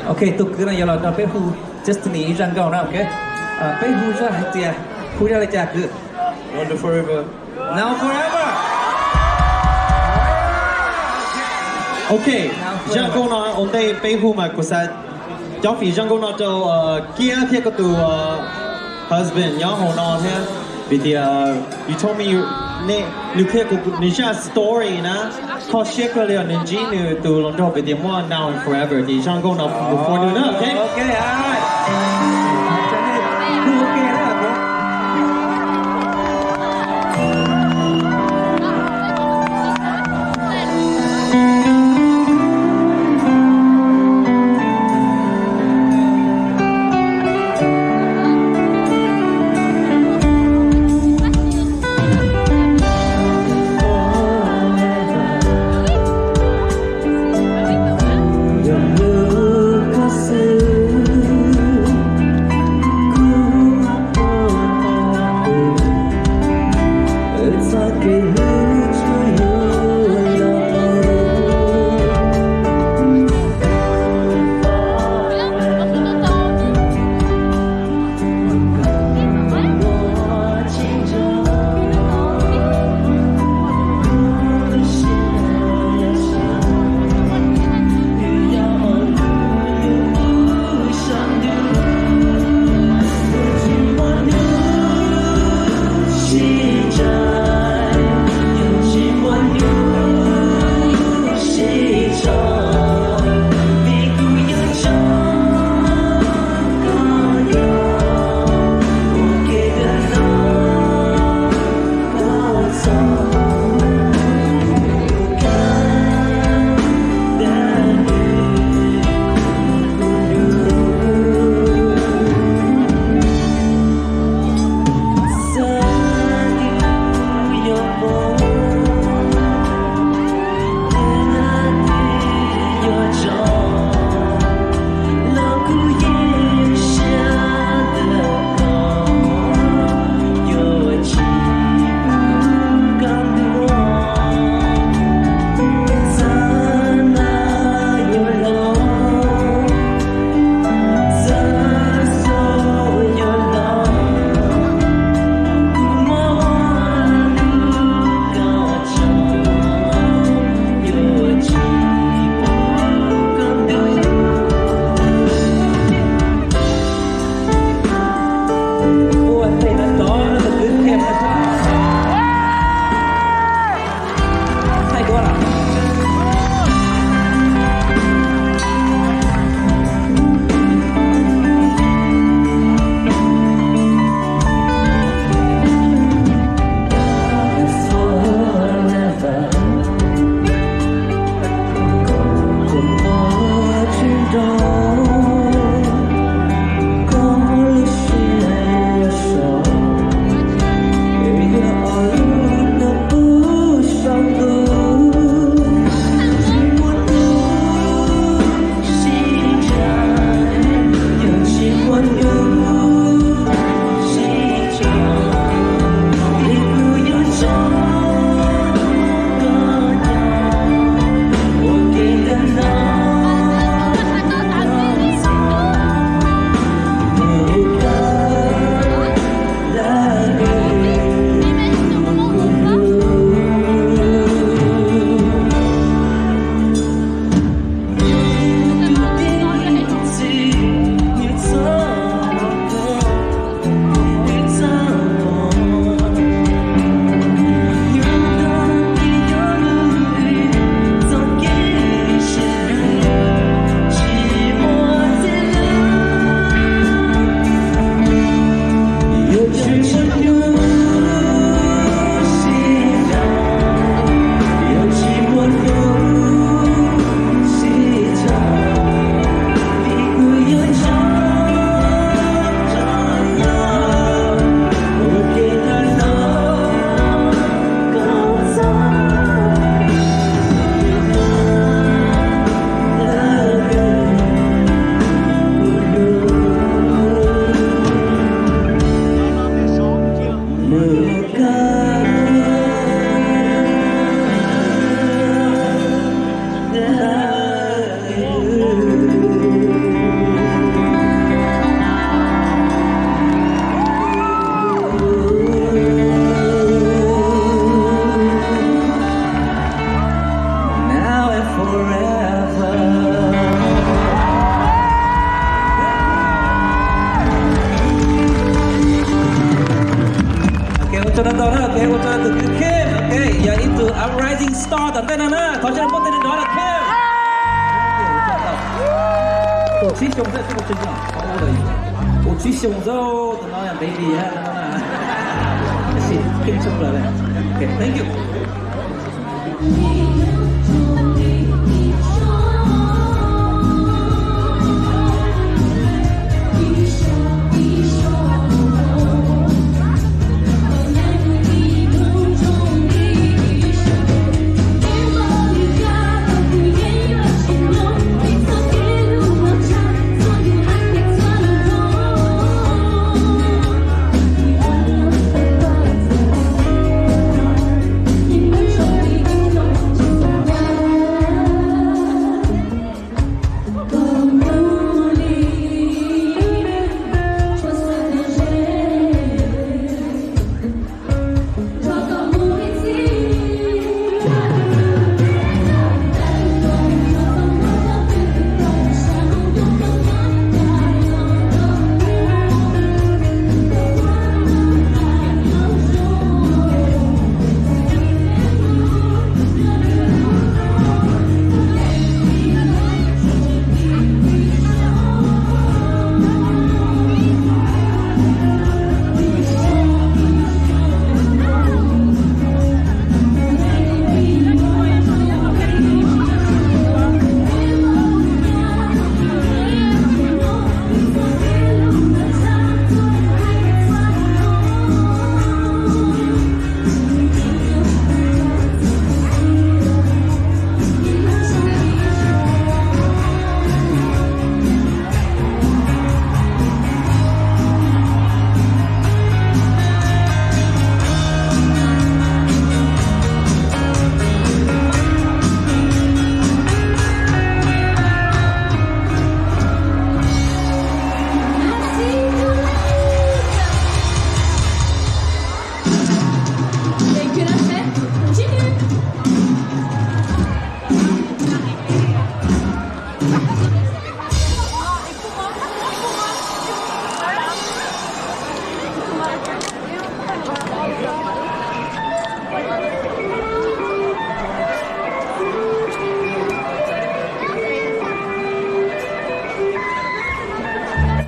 OK，都跟那要了到背后，just 你一张高那 OK，背后这还这样，后来这个 Wonder forever. now forever。OK，Giang câu nói ổn đây bây hôm mà của sa, cháu phỉ Giang câu nói cho kia theo cái từ husband nhớ hồ nó thế, vì thì you told me nè, nếu kia của nếu cha story na, họ share cái liền nên chỉ nếu từ lần đầu về thì mua now and forever thì Giang câu nói before nữa, OK? OK，alright。真的不 OK 了，OK。ตื่นเต้นนะขอเชิญพวกเต้นน้อยนะเข้ม我最凶在这个身上，好的，我最凶之后，等到养 baby 啊，是更凶了嘞。OK，thank you。